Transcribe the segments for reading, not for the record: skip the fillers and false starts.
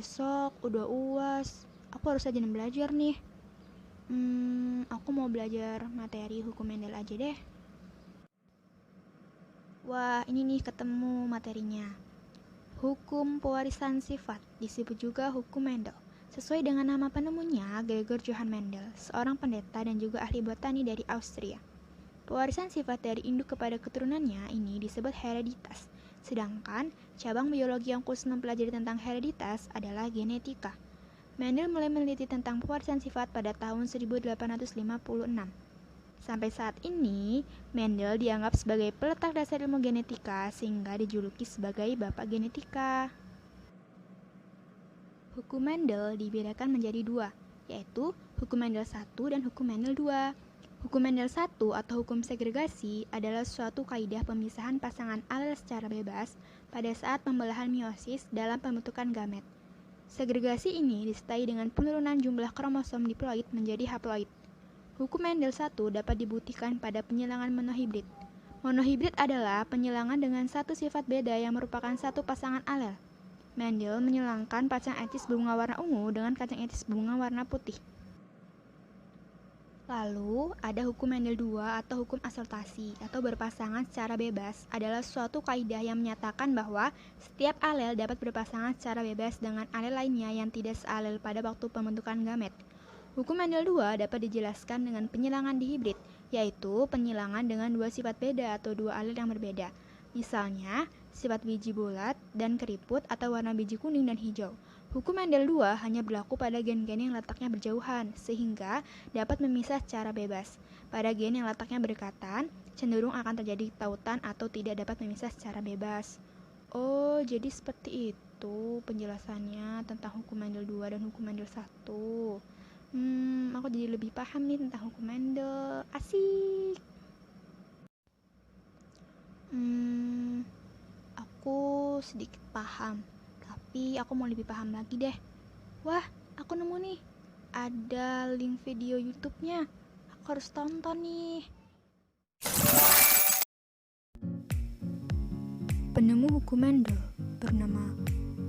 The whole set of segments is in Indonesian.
besok udah UAS. Aku harus rajin belajar nih. Aku mau belajar materi hukum Mendel aja deh. Wah, ini nih ketemu materinya. Hukum pewarisan sifat, disebut juga hukum Mendel. Sesuai dengan nama penemunya, Gregor Johann Mendel, seorang pendeta dan juga ahli botani dari Austria. Pewarisan sifat dari induk kepada keturunannya ini disebut hereditas. Sedangkan cabang biologi yang khusus mempelajari tentang hereditas adalah genetika. Mendel mulai meneliti tentang pewarisan sifat pada tahun 1856. Sampai saat ini, Mendel dianggap sebagai peletak dasar ilmu genetika sehingga dijuluki sebagai Bapak Genetika. Hukum Mendel dibedakan menjadi dua, yaitu hukum Mendel 1 dan hukum Mendel 2. Hukum Mendel 1 atau hukum segregasi adalah suatu kaidah pemisahan pasangan alel secara bebas pada saat pembelahan meiosis dalam pembentukan gamet. Segregasi ini disertai dengan penurunan jumlah kromosom diploid menjadi haploid. Hukum Mendel 1 dapat dibuktikan pada penyilangan monohibrid. Monohibrid adalah penyilangan dengan satu sifat beda yang merupakan satu pasangan alel. Mendel menyilangkan kacang etis berbunga warna ungu dengan kacang etis berbunga warna putih. Lalu, ada hukum Mendel 2 atau hukum asortasi atau berpasangan secara bebas adalah suatu kaidah yang menyatakan bahwa setiap alel dapat berpasangan secara bebas dengan alel lainnya yang tidak sealel pada waktu pembentukan gamet. Hukum Mendel 2 dapat dijelaskan dengan penyilangan dihibrid, yaitu penyilangan dengan dua sifat beda atau dua alel yang berbeda. Misalnya, sifat biji bulat dan keriput atau warna biji kuning dan hijau. Hukum Mendel 2 hanya berlaku pada gen-gen yang letaknya berjauhan, sehingga dapat memisah secara bebas. Pada gen yang letaknya berdekatan, cenderung akan terjadi tautan atau tidak dapat memisah secara bebas. Oh, jadi seperti itu penjelasannya tentang hukum Mendel 2 dan hukum Mendel 1. Aku jadi lebih paham nih tentang hukum Mendel. Asik. Aku sedikit paham, tapi aku mau lebih paham lagi deh. Wah, aku nemu nih. Ada link video YouTube-nya. Aku harus tonton nih. Penemu hukum Mendel bernama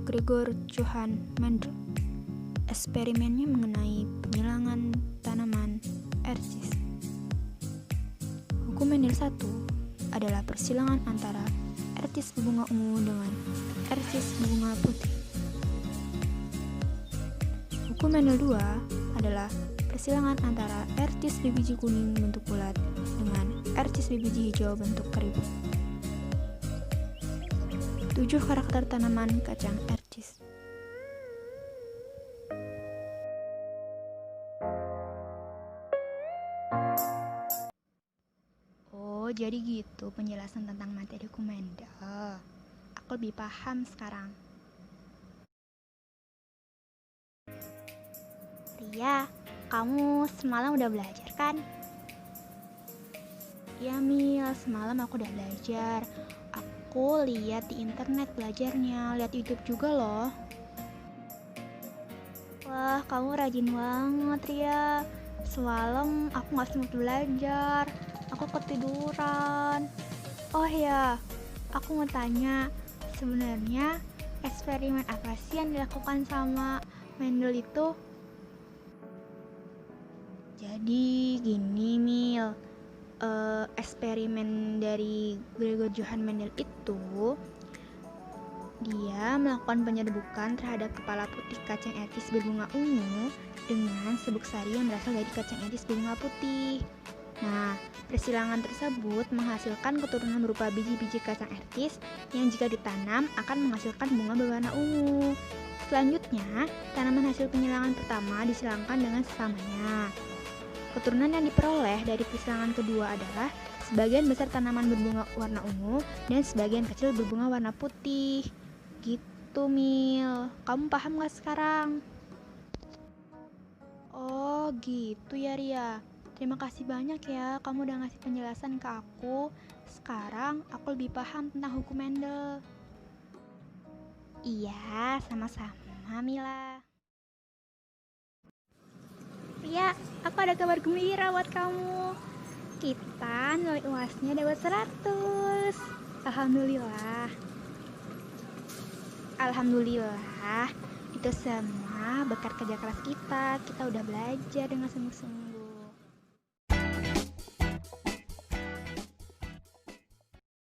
Gregor Johann Mendel. Eksperimennya mengenai penyilangan tanaman ercis. Hukum Mendel 1 adalah persilangan antara ercis berbunga ungu dengan ercis berbunga putih. Hukum Mendel 2 adalah persilangan antara ercis berbiji kuning bentuk bulat dengan ercis berbiji hijau bentuk keriput. 7 karakter tanaman kacang ercis. Oh, jadi gitu penjelasan tentang materi hukum Mendel. Aku lebih paham sekarang. Ria, kamu semalam udah belajar kan? Iya Mil, semalam aku udah belajar. Aku lihat di internet belajarnya, lihat YouTube juga loh. Wah, kamu rajin banget Ria. Semalam aku gak sempat belajar, aku ketiduran. Oh ya, aku mau tanya, sebenarnya eksperimen apa sih yang dilakukan sama Mendel itu? Jadi gini Mil, eksperimen dari Gregor Johann Mendel itu dia melakukan penyerbukan terhadap kepala putih kacang etis berbunga ungu dengan serbuk sari yang berasal dari kacang etis berbunga putih. Nah, persilangan tersebut menghasilkan keturunan berupa biji-biji kacang etis yang jika ditanam akan menghasilkan bunga berwarna ungu. Selanjutnya, tanaman hasil penyilangan pertama disilangkan dengan sesamanya. Keturunan yang diperoleh dari persilangan kedua adalah sebagian besar tanaman berbunga warna ungu dan sebagian kecil berbunga warna putih. Gitu Mil, kamu paham gak sekarang? Oh gitu ya Ria. Terima kasih banyak ya kamu udah ngasih penjelasan ke aku. Sekarang aku lebih paham tentang hukum Mendel. Iya, sama-sama Mila. Ria, aku ada kabar gembira buat kamu. Kita nilai UAS-nya dapat 100. Alhamdulillah. Itu semua berkat kerja keras kita udah belajar dengan sungguh-sungguh.